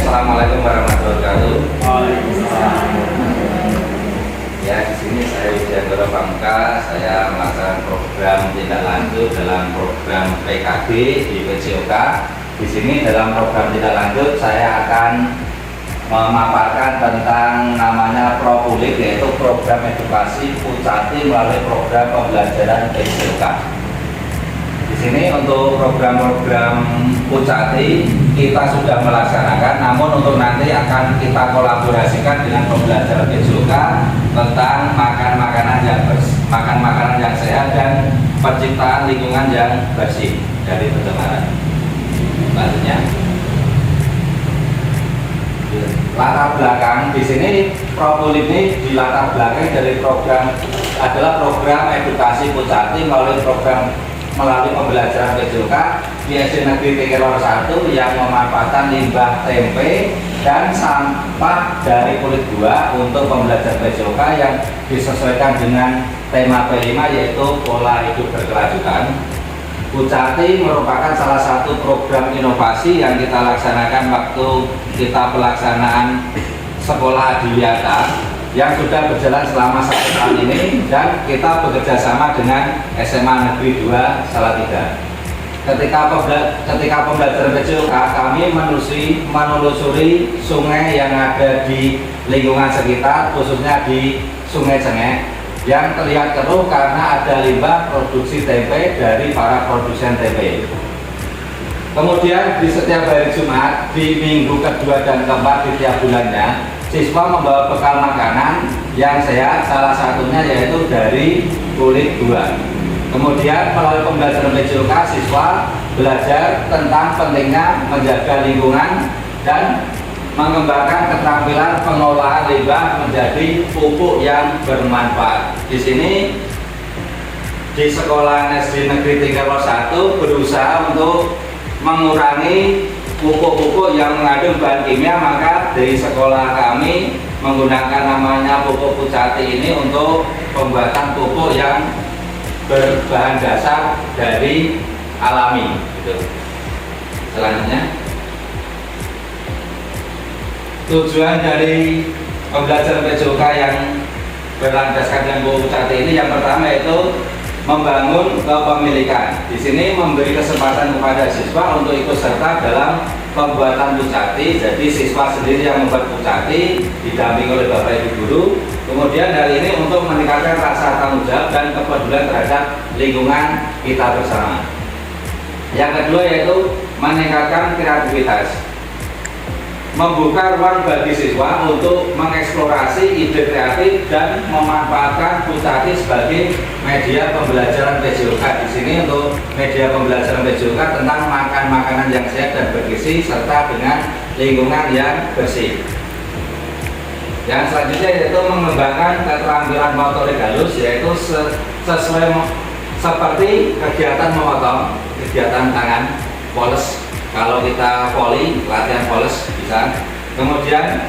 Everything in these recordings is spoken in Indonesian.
Assalamualaikum warahmatullahi wabarakatuh. Waalaikumsalam. Ya, di sini saya Widyantoro Pamungkas. Saya melaksanakan program tindak lanjut dalam program PKB di PJOK. Di sini dalam program tindak lanjut saya akan memaparkan tentang namanya Propulik, yaitu program edukasi Pucati melalui program pembelajaran PJOK. Di sini untuk program-program Pucati kita sudah melaksanakan, namun untuk nanti akan kita kolaborasikan dengan pembelajaran PJOK tentang makan makanan yang sehat dan penciptaan lingkungan yang bersih dari pencemaran. Selanjutnya, latar belakang di sini Propulik ini di latar belakang dari program adalah program edukasi Pucati melalui pembelajaran PJOK di SD Negeri Tingkir 1 yang memanfaatkan limbah tempe dan sampah dari kulit buah untuk pembelajaran PJOK yang disesuaikan dengan tema P5, yaitu pola hidup berkelanjutan. Pucati merupakan salah satu program inovasi yang kita laksanakan waktu kita pelaksanaan sekolah adiwiyata yang sudah berjalan selama 1 tahun ini, dan kita bekerja sama dengan SMA Negeri 2 Salatiga. Ketika pembelajaran PJOK, kami menelusuri sungai yang ada di lingkungan sekitar, khususnya di Sungai Cengek, yang terlihat keruh karena ada limbah produksi tempe dari para produsen tempe. Kemudian di setiap hari Jumat, di minggu kedua dan keempat di tiap bulannya, siswa membawa bekal makanan yang sehat, salah satunya yaitu dari kulit buah. Kemudian melalui pembelajaran PJOK, siswa belajar tentang pentingnya menjaga lingkungan dan mengembangkan keterampilan pengolahan limbah menjadi pupuk yang bermanfaat. Di sini di sekolah SD Negeri Tingkir 1 berusaha untuk mengurangi pupuk-pupuk yang mengandung bahan kimia, maka dari sekolah kami menggunakan namanya pupuk Pucati ini untuk pembuatan pupuk yang berbahan dasar dari alami. Gitu. Selanjutnya, tujuan dari pembelajaran PJOK yang berlandaskan dengan pupuk Pucati ini yang pertama yaitu membangun kepemilikan. Di sini memberi kesempatan kepada siswa untuk ikut serta dalam pembuatan Pucati. Jadi siswa sendiri yang membuat Pucati didampingi oleh Bapak Ibu guru. Kemudian hal ini untuk meningkatkan rasa tanggung jawab dan kepedulian terhadap lingkungan kita bersama. Yang kedua yaitu meningkatkan kreativitas, membuka ruang bagi siswa untuk mengeksplorasi ide kreatif dan memanfaatkan Pucati sebagai media pembelajaran PJOK. Di sini untuk media pembelajaran PJOK tentang makan makanan yang sehat dan bergizi serta dengan lingkungan yang bersih. Yang selanjutnya yaitu mengembangkan keterampilan motorik halus, yaitu seperti kegiatan memotong, kegiatan tangan, poles. Kalau kita poli, latihan poles bisa. Kemudian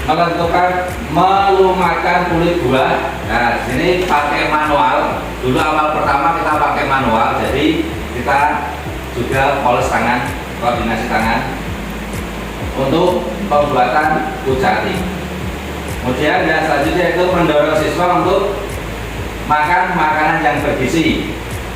menentukan melumatkan kulit buah. Nah, di sini pakai manual. Dulu awal pertama kita pakai manual, jadi kita juga poles tangan, koordinasi tangan untuk pembuatan Pucati. Kemudian yang selanjutnya itu mendorong siswa untuk makan makanan yang bergizi.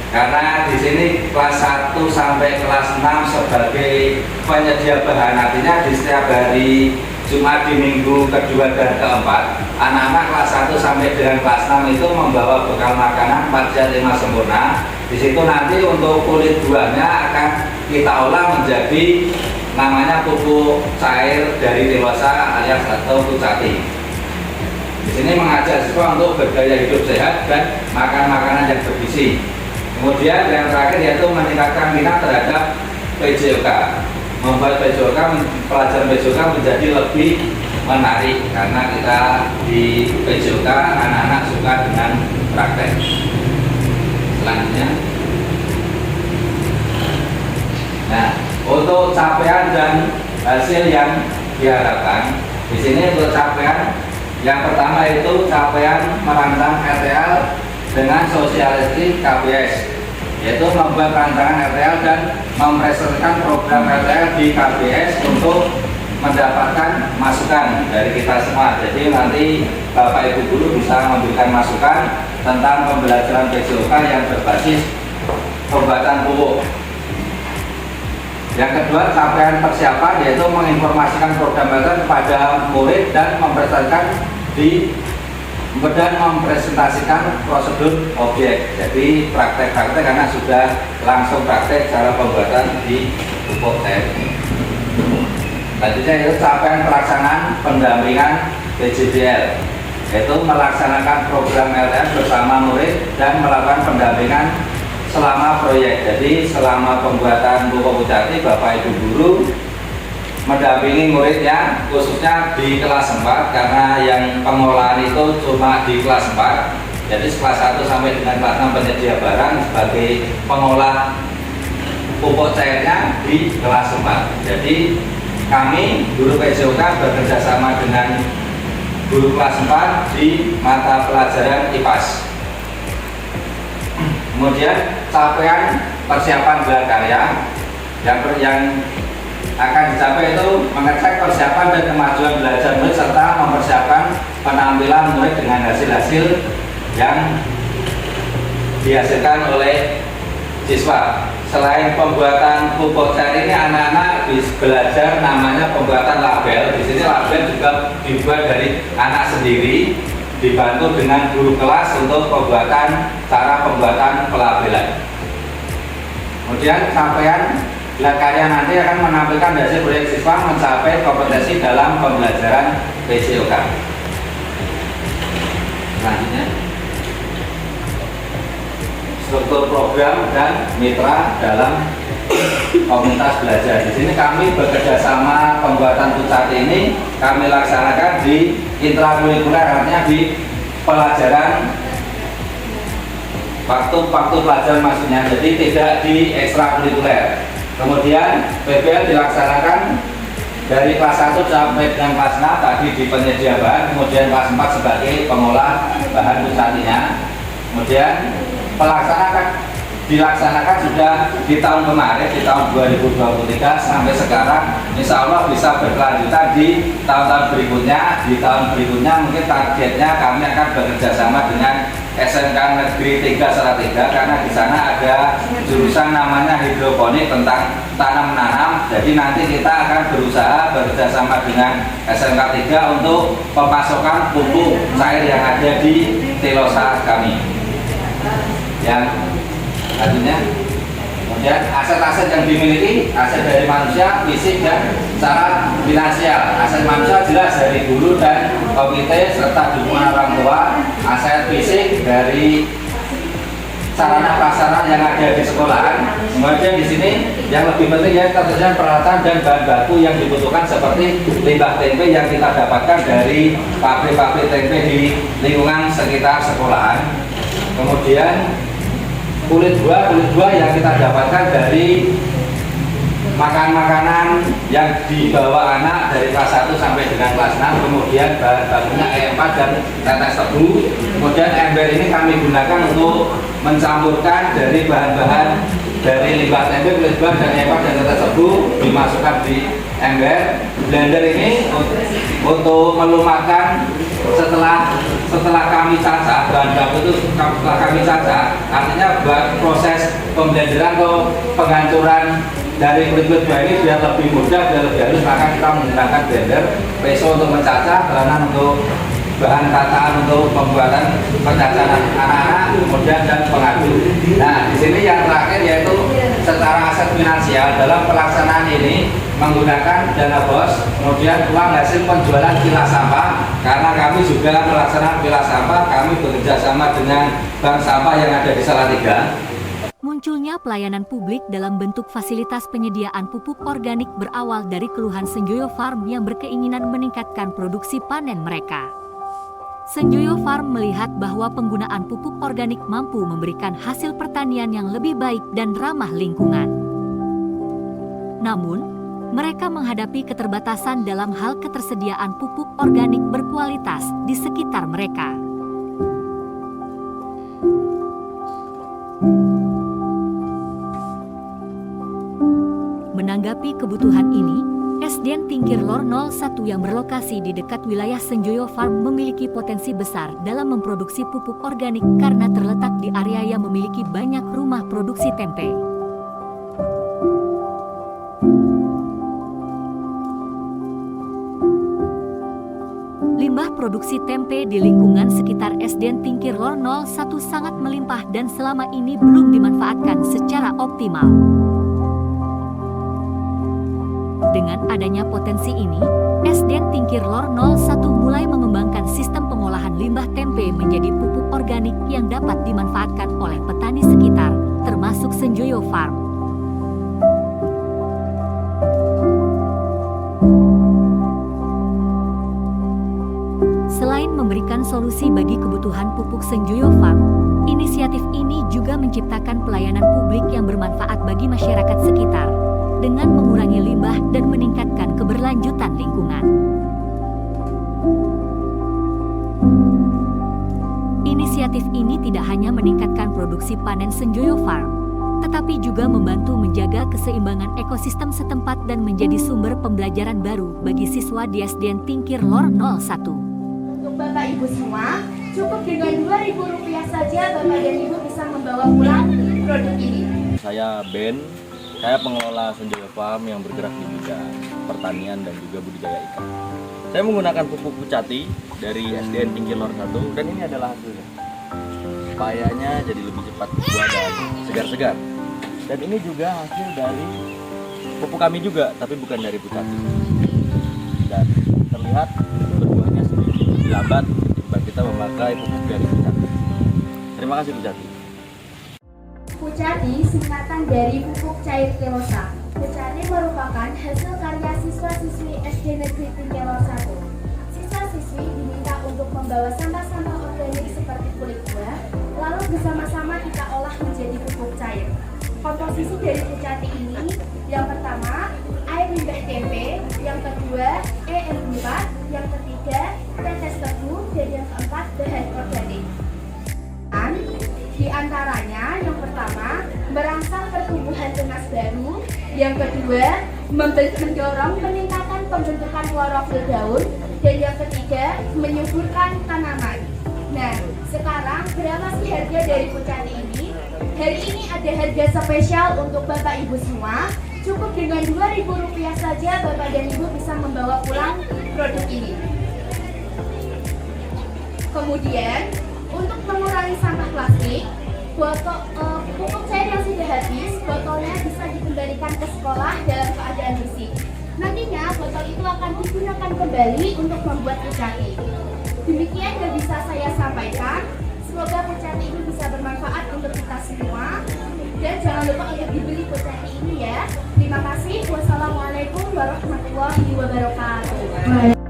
Karena di sini kelas 1 sampai kelas 6 sebagai penyedia bahan, artinya di setiap hari Jumat di minggu kedua dan keempat, anak-anak kelas 1 sampai dengan kelas 6 itu membawa bekal makanan 4 sehat 5 sempurna. Di situ nanti untuk kulit buahnya akan kita olah menjadi namanya pupuk cair dari dewasa alias atau Pucati. Di sini mengajak siswa untuk bergaya hidup sehat dan makan makanan yang bergizi. Kemudian yang terakhir yaitu meningkatkan minat terhadap PJOK, membuat pelajaran PJOK menjadi lebih menarik karena kita di PJOK anak-anak suka dengan praktek. Selanjutnya, nah untuk capaian dan hasil yang diharapkan di sini untuk capaian yang pertama itu capaian merancang RTL dengan sosialisasi KBS, yaitu membuat rancangan RTL dan mempresentasikan program RTL di KBS untuk mendapatkan masukan dari kita semua. Jadi nanti Bapak Ibu guru bisa memberikan masukan tentang pembelajaran PJOK yang berbasis pembuatan pupuk. Yang kedua, capaian persiapan yaitu menginformasikan program belajar kepada murid dan mempresentasikan prosedur objek. Jadi praktek-praktek karena sudah langsung praktek cara pembuatan di pupuk cair. Selanjutnya itu capaian pelaksanaan pendampingan PJBL, yaitu melaksanakan program LTM bersama murid dan melakukan pendampingan selama proyek. Jadi selama pembuatan pupuk Pucati, Bapak Ibu guru mendampingi muridnya khususnya di kelas 4 karena yang pengolahan itu cuma di kelas 4. Jadi kelas 1 sampai dengan kelas 6 penyedia barang sebagai pengolah pupuk cairnya di kelas 4. Jadi kami guru PJOK bekerja sama dengan guru kelas 4 di mata pelajaran IPAS. Kemudian capaian persiapan gelar karya yang akan dicapai itu mengecek persiapan dan kemajuan belajar murid serta mempersiapkan penampilan murid dengan hasil-hasil yang dihasilkan oleh siswa. Selain pembuatan pupuk cair ini, anak-anak belajar namanya pembuatan label. Di sini label juga dibuat dari anak sendiri, dibantu dengan guru kelas untuk cara pembuatan pelabelan. Kemudian capaian gelar karya nanti akan menampilkan hasil proyek siswa mencapai kompetensi dalam pembelajaran PJOK. Selanjutnya, struktur program dan mitra dalam komunitas belajar. Di sini kami bekerja sama pembuatan Pucati ini kami laksanakan di intrakurikuler, artinya di pelajaran waktu pelajaran maksudnya, jadi tidak di ekstrakurikuler. Kemudian PBL dilaksanakan dari kelas 1 sampai dengan kelas 6 tadi di penyedia bahan, kemudian kelas 4 sebagai pengolah bahan Pucatinya. Kemudian dilaksanakan sudah di tahun kemarin, di tahun 2023 sampai sekarang. Insya Allah bisa berkelanjutan di tahun-tahun berikutnya. Di tahun berikutnya mungkin targetnya kami akan bekerja sama dengan SMK Negeri 3 Salatiga karena di sana ada jurusan namanya hidroponik tentang tanam menanam. Jadi nanti kita akan berusaha bekerja sama dengan SMK 3 untuk pemasokan pupuk cair yang ada di Telosa kami. Yang selanjutnya, kemudian aset-aset yang dimiliki, aset dari manusia, fisik dan secara finansial. Aset manusia jelas dari guru dan komite serta dukungan orang tua. Aset fisik dari sarana prasarana yang ada di sekolahan. Kemudian di sini yang lebih penting ya ketersediaan peralatan dan bahan baku yang dibutuhkan seperti limbah tempe yang kita dapatkan dari pabrik-pabrik tempe di lingkungan sekitar sekolahan. Kemudian kulit buah yang kita dapatkan dari makanan yang dibawa anak dari kelas 1 sampai dengan kelas 6. Kemudian bahan bakunya E4 dan tetes tebu. Kemudian ember ini kami gunakan untuk mencampurkan dari bahan-bahan dari limbah tempe, kulit buah dan E4 dan tetes tebu dimasukkan di ember. Blender ini untuk melumatkan setelah kami cacah bahan baku itu, setelah kami cacah, artinya buat proses pemblenderan atau penghancuran dari kulit buah ini biar lebih mudah, biar lebih halus, maka kita menggunakan blender, peso untuk mencacah, belanan untuk bahan cacaan untuk pembuatan pencacahan anak-anak, kemudian dan pengaduk. Nah, di sini yang terakhir yaitu secara aset finansial dalam pelaksanaan ini menggunakan dana BOS, kemudian uang hasil penjualan kilas sampah. Karena kami juga melaksanakan kilas sampah, kami bekerja sama dengan bank sampah yang ada di Salatiga. Munculnya pelayanan publik dalam bentuk fasilitas penyediaan pupuk organik berawal dari keluhan Senjoyo Farm yang berkeinginan meningkatkan produksi panen mereka. Senjoyo Farm melihat bahwa penggunaan pupuk organik mampu memberikan hasil pertanian yang lebih baik dan ramah lingkungan. Namun, mereka menghadapi keterbatasan dalam hal ketersediaan pupuk organik berkualitas di sekitar mereka. Menanggapi kebutuhan ini, SDN Tingkir Lor 01 yang berlokasi di dekat wilayah Senjoyo Farm memiliki potensi besar dalam memproduksi pupuk organik karena terletak di area yang memiliki banyak rumah produksi tempe. Limbah produksi tempe di lingkungan sekitar SDN Tingkir Lor 01 sangat melimpah dan selama ini belum dimanfaatkan secara optimal. Dengan adanya potensi ini, SDN Tingkir Lor 01 mulai mengembangkan sistem pengolahan limbah tempe menjadi pupuk organik yang dapat dimanfaatkan oleh petani sekitar, termasuk Senjoyo Farm. Selain memberikan solusi bagi kebutuhan pupuk Senjoyo Farm, inisiatif ini juga menciptakan pelayanan publik yang bermanfaat bagi masyarakat sekitar, dengan mengurangi limbah dan meningkatkan keberlanjutan lingkungan. Inisiatif ini tidak hanya meningkatkan produksi panen Senjoyo Farm, tetapi juga membantu menjaga keseimbangan ekosistem setempat dan menjadi sumber pembelajaran baru bagi siswa di SDN Tingkir Lor 01. Untuk Bapak Ibu semua, cukup dengan Rp2.000 saja Bapak dan Ibu bisa membawa pulang produk ini. Saya Ben, saya pengelola Senjoyo Farm yang bergerak di bidang pertanian dan juga budidaya ikan. Saya menggunakan pupuk Pucati dari SDN Tingkir Lor 1 dan ini adalah hasilnya. Payahnya jadi lebih cepat buah dan segar-segar. Dan ini juga hasil dari pupuk kami juga, tapi bukan dari Pucati. Dan terlihat berbuahnya sedikit lambat jika kita memakai pupuk dari Pucati. Terima kasih Pucati. Pucati singkatan dari pupuk cair kelosa. Pucati merupakan hasil karya siswa-siswi SD Negeri Tingkir Lor 1. Siswa-siswi diminta untuk membawa sampah-sampah organik seperti kulit buah, lalu bersama-sama kita olah menjadi pupuk cair. Komposisi dari Pucati ini, yang pertama, air limbah tempe, yang kedua, EN4, yang ketiga, tetes tebu, dan yang keempat, bahan organik. Di antaranya, yang pertama, merangsang pertumbuhan tunas baru, yang kedua, mendorong peningkatan pembentukan klorofil daun, dan yang ketiga, menyuburkan tanaman. Nah, sekarang berapa sih harga dari Pucati ini? Hari ini ada harga spesial untuk Bapak Ibu semua. Cukup dengan Rp2.000 saja Bapak dan Ibu bisa membawa pulang produk ini. Kemudian, untuk mengurangi sampah plastik, pupuk cair yang sudah habis, botolnya bisa dikembalikan ke sekolah dalam keadaan bersih. Nantinya, botol itu akan digunakan kembali untuk membuat Pucati. Demikian yang bisa saya sampaikan. Semoga Pucati ini bisa bermanfaat untuk kita semua. Dan jangan lupa untuk dibeli Pucati ini ya. Terima kasih. Wassalamualaikum warahmatullahi wabarakatuh.